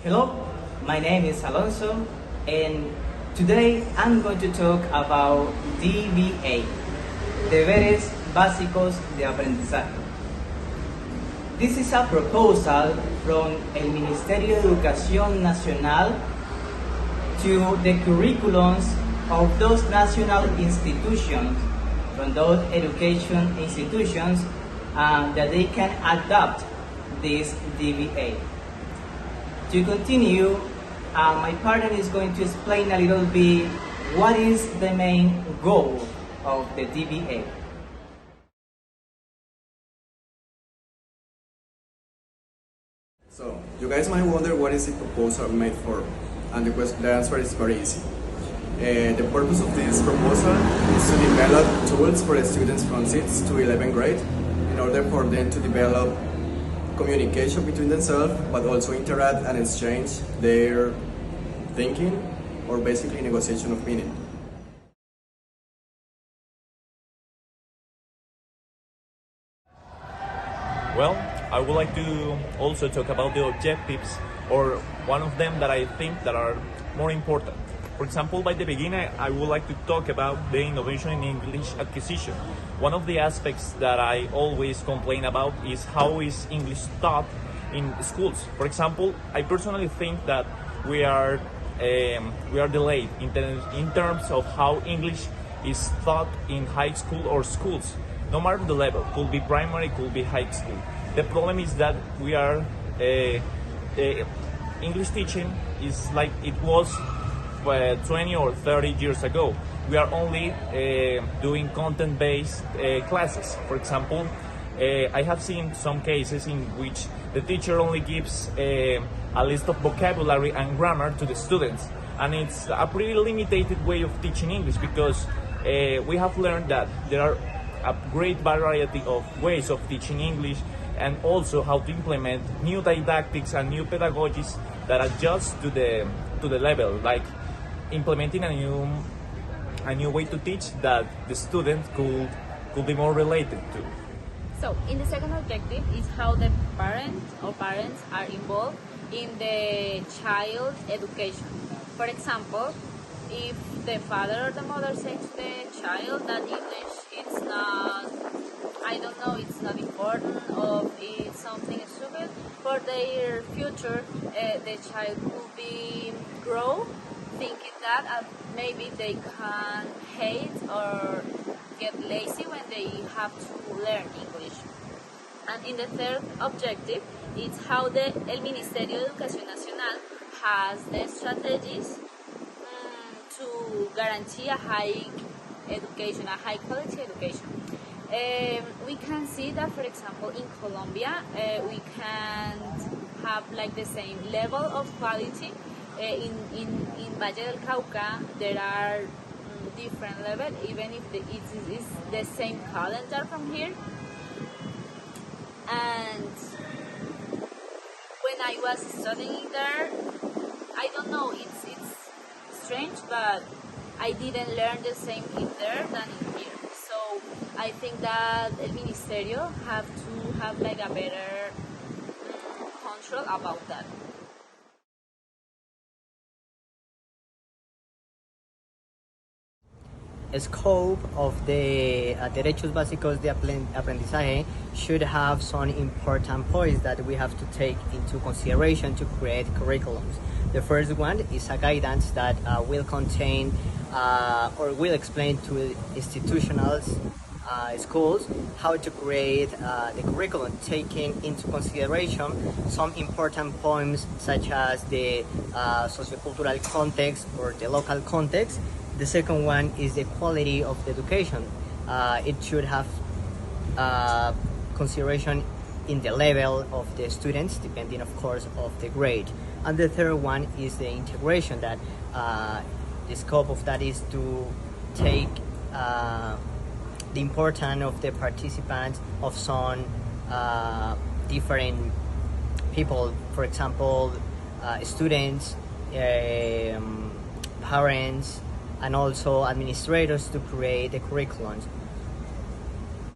Hello, my name is Alonso, and today I'm going to talk about DBA, Deberes Básicos de Aprendizaje. This is a proposal from el Ministerio de Educación Nacional to the curriculums of those national institutions, from those education institutions, that they can adopt this DBA. To continue, my partner is going to explain a little bit what is the main goal of the DBA. So, you guys might wonder what is the proposal made for, and the answer is very easy. The purpose of this proposal is to develop tools for students from 6th to 11th grade in order for them to develop communication between themselves, but also interact and exchange their thinking, or basically negotiation of meaning. Well, I would like to also talk about the objectives, or one of them that I think that are more important. For example, by the beginning, I would like to talk about the innovation in English acquisition. One of the aspects that I always complain about is how is English taught in schools. For example, I personally think that we are delayed in terms of how English is taught in high school or schools. No matter the level, could be primary, could be high school. The problem is that we are English teaching is like it was 20 or 30 years ago. We are only doing content-based classes. For example, I have seen some cases in which the teacher only gives a list of vocabulary and grammar to the students, and it's a pretty limited way of teaching English, because we have learned that there are a great variety of ways of teaching English, and also how to implement new didactics and new pedagogies that adjust to the level, like implementing a new way to teach that the student could be more related to. So, in the second objective is how the parents are involved in the child's education. For example, if the father or the mother says to the child that English it's not, I don't know, it's not important, or it's something stupid for their future, the child will be grow thinking that, and maybe they can hate or get lazy when they have to learn English. And in the third objective, it's how the El Ministerio de Educación Nacional has the strategies to guarantee a high education, a high quality education. We can see that, for example, in Colombia, we can't have like the same level of quality. In Valle del Cauca, there are different levels, even if it is the same calendar from here. And when I was studying there, I don't know, it's strange, but I didn't learn the same thing there than in here. So I think that El Ministerio have to have like a better control about that. Scope of the Derechos Básicos de Aprendizaje should have some important points that we have to take into consideration to create curriculums. The first one is a guidance that will contain or will explain to institutionals, schools, how to create the curriculum, taking into consideration some important points such as the sociocultural context or the local context. The second one is the quality of the education. It should have consideration in the level of the students, depending of course of the grade. And the third one is the integration, that the scope of that is to take the importance of the participants of some different people, for example, students, parents, and also administrators, to create the curriculums.